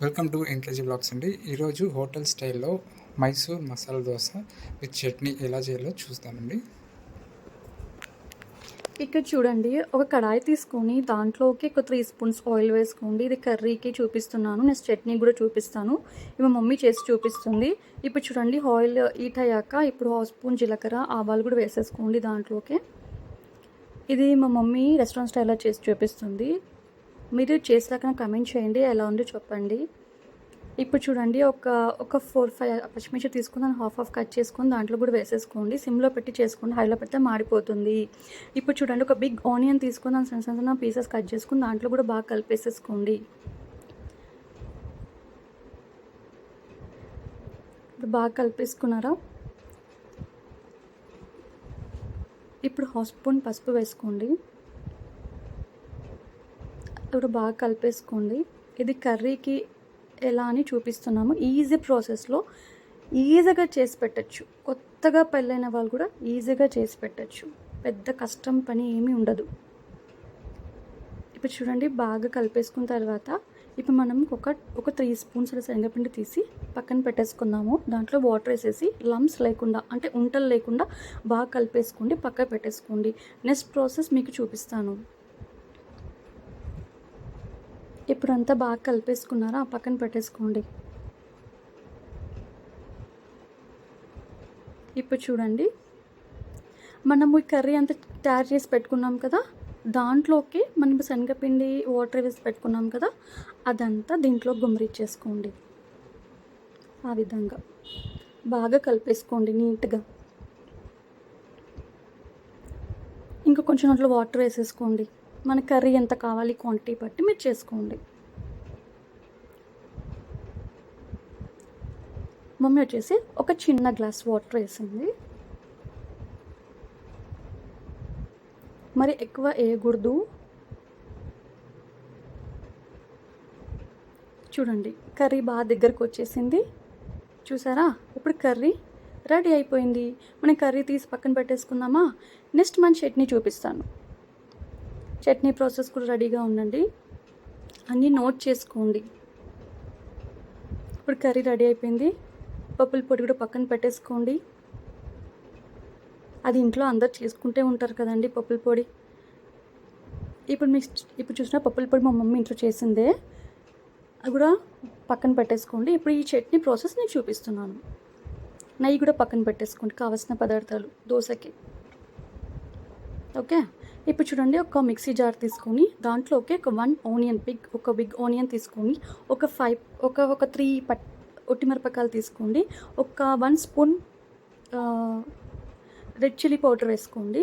Welcome to NKG blogs అండి. ఈరోజు hotel స్టైల్లో మైసూర్ మసాలా దోశ విత్ చట్నీ ఎలా చేయాలో చూస్తామండి. ఇక్కడ చూడండి, ఒక కడాయి తీసుకొని దాంట్లోకి ఒక 3 స్పూన్స్ ఆయిల్ వేసుకోండి. ఇది కర్రీకి చూపిస్తున్నాను, నెక్స్ట్ చట్నీ కూడా చూపిస్తాను. ఇవి మమ్మీ చేసి చూపిస్తుంది. ఇప్పుడు చూడండి, ఆయిల్ హీట్ అయ్యాక ఇప్పుడు 1 స్పూన్ జీలకర్ర ఆవాలు కూడా వేసేసుకోండి దాంట్లోకి. ఇది మా మమ్మీ రెస్టారెంట్ స్టైల్లో చేసి చూపిస్తుంది. మీరు చేసాక నాకు కమెంట్ చేయండి, ఎలా ఉందో చెప్పండి. ఇప్పుడు చూడండి, ఒక 4-5 పచ్చిమిర్చి తీసుకుని దాన్ని హాఫ్ కట్ చేసుకొని దాంట్లో కూడా వేసేసుకోండి. సిమ్లో పెట్టి చేసుకోండి, హైలో పెడితే మాడిపోతుంది. ఇప్పుడు చూడండి, ఒక బిగ్ ఆనియన్ తీసుకొని దాన్ని చిన్న చిన్న పీసెస్ కట్ చేసుకొని దాంట్లో కూడా బాగా కలిపేసేసుకోండి. ఇప్పుడు బాగా కలిపేసుకున్నారా? ఇప్పుడు 1 స్పూన్ పసుపు వేసుకోండి. ఇప్పుడు బాగా కలిపేసుకోండి. ఇది కర్రీకి ఎలా అని చూపిస్తున్నాము. ఈజీ ప్రాసెస్లో ఈజీగా చేసి పెట్టచ్చు. కొత్తగా పెళ్ళైన వాళ్ళు కూడా ఈజీగా చేసి పెట్టచ్చు. పెద్ద కష్టం పని ఏమీ ఉండదు. ఇప్పుడు చూడండి, బాగా కలిపేసుకున్న తర్వాత ఇప్పుడు మనం ఒక 3 స్పూన్స్ శనగపిండి తీసి పక్కన పెట్టేసుకుందాము. దాంట్లో వాటర్ వేసేసి లమ్స్ లేకుండా, అంటే ఉంటలు లేకుండా బాగా కలిపేసుకోండి, పక్క పెట్టేసుకోండి. నెక్స్ట్ ప్రాసెస్ మీకు చూపిస్తాను. ఇప్పుడు అంతా బాగా కలిపేసుకున్నారా? పక్కన పెట్టేసుకోండి. ఇప్పుడు చూడండి, మనము ఈ కర్రీ అంతా తయారు చేసి పెట్టుకున్నాం కదా, దాంట్లోకి మనం శనగపిండి వాటర్ వేసి పెట్టుకున్నాం కదా, అదంతా దీంట్లో గుమ్మరిచ్చేసుకోండి. ఆ విధంగా బాగా కలిపేసుకోండి నీట్గా. ఇంకా కొంచెం దాంట్లో వాటర్ వేసేసుకోండి. మన కర్రీ ఎంత కావాలి క్వాంటిటీ బట్టి మీరు చేసుకోండి. మమ్మీ వచ్చేసి ఒక చిన్న గ్లాస్ వాటర్ వేసింది. మరి ఎక్కువ వేయకూడదు. చూడండి, కర్రీ బాగా దగ్గరకు వచ్చేసింది, చూసారా? ఇప్పుడు కర్రీ రెడీ అయిపోయింది. మనం కర్రీ తీసి పక్కన పెట్టేసుకుందామా? నెక్స్ట్ మన చట్నీ చూపిస్తాను. చట్నీ ప్రాసెస్ కూడా రెడీగా ఉండండి, అన్నీ నోట్ చేసుకోండి. ఇప్పుడు కర్రీ రెడీ అయిపోయింది. పప్పుల పొడి కూడా పక్కన పెట్టేసుకోండి. అది ఇంట్లో అందరు చేసుకుంటే ఉంటారు కదండి పప్పుల పొడి. ఇప్పుడు చూసిన పప్పుల పొడి మా మమ్మీ ఇంట్లో చేసిందే, అది కూడా పక్కన పెట్టేసుకోండి. ఇప్పుడు ఈ చట్నీ ప్రాసెస్ నేను చూపిస్తున్నాను. నెయ్యి కూడా పక్కన పెట్టేసుకోండి, కావాల్సిన పదార్థాలు దోశకి. ఓకే, ఇప్పుడు చూడండి, ఒక మిక్సీ జార్ తీసుకొని దాంట్లోకి ఒక బిగ్ ఆనియన్ తీసుకొని ఒక 3 ఒట్టిమిరపకాయలు తీసుకోండి. ఒక 1 స్పూన్ రెడ్ చిల్లీ పౌడర్ వేసుకోండి.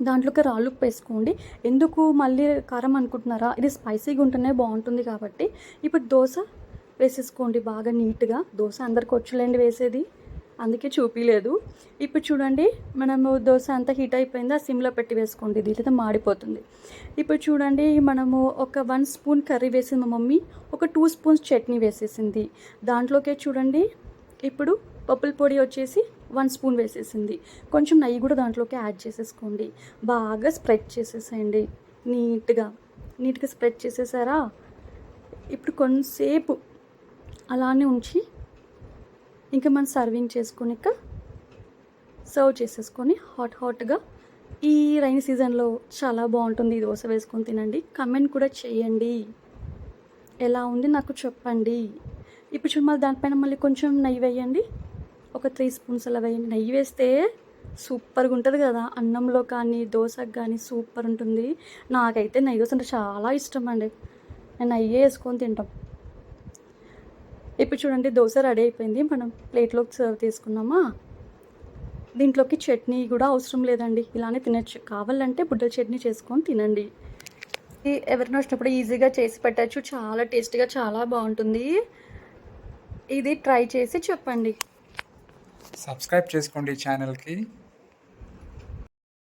దాంట్లోకి రాళ్ళుప్పు వేసుకోండి. ఎందుకు మళ్ళీ కారం అనుకుంటున్నారా? ఇది స్పైసీగా ఉంటేనే బాగుంటుంది కాబట్టి. ఇప్పుడు దోశ వేసేసుకోండి బాగా నీట్గా. దోశ అందరికి వచ్చులేండి వేసేది, అందుకే చూపించలేదు. ఇప్పుడు చూడండి, మనము దోశ అంతా హీట్ అయిపోయిందా, సిమ్లో పెట్టి వేసుకోండి, దీనితో మాడిపోతుంది. ఇప్పుడు చూడండి, మనము ఒక 1 స్పూన్ కర్రీ వేసింది మా మమ్మీ, ఒక 2 స్పూన్స్ చట్నీ వేసేసింది. దాంట్లోకే చూడండి, ఇప్పుడు పప్పుల పొడి వచ్చేసి 1 స్పూన్ వేసేసింది. కొంచెం నెయ్యి కూడా దాంట్లోకి యాడ్ చేసేసుకోండి. బాగా స్ప్రెడ్ చేసేసేయండి నీట్గా స్ప్రెడ్ చేసేసారా? ఇప్పుడు కొంతసేపు అలానే ఉంచి ఇంకా మనం సర్వింగ్ చేసుకునిక సర్వ్ చేసేసుకొని హాట్గా ఈ రైనీ సీజన్లో చాలా బాగుంటుంది. ఈ దోశ వేసుకొని తినండి. కమెంట్ కూడా చేయండి, ఎలా ఉంది నాకు చెప్పండి. ఇప్పుడు చూడ మళ్ళీ దానిపైన మళ్ళీ కొంచెం నెయ్యి వేయండి, ఒక 3 స్పూన్స్ అలా వేయండి. నెయ్యి వేస్తే సూపర్గా ఉంటుంది కదా, అన్నంలో కానీ దోశకు కానీ సూపర్ ఉంటుంది. నాకైతే నెయ్యి దోశ అంటే చాలా ఇష్టం అండి, నేను నెయ్యి వేసుకొని తింటాం. ఇప్పుడు చూడండి, దోశ రెడీ అయిపోయింది. మనం ప్లేట్లోకి సర్వ్ చేసుకున్నామా? దీంట్లోకి చట్నీ కూడా అవసరం లేదండి, ఇలానే తినచ్చు. కావాలంటే బుడ్డల చట్నీ చేసుకొని తినండి. ఎవరైనా వచ్చినప్పుడు ఈజీగా చేసి పెట్టచ్చు, చాలా టేస్టీగా చాలా బాగుంటుంది. ఇది ట్రై చేసి చెప్పండి. సబ్స్క్రైబ్ చేసుకోండి ఛానల్కి.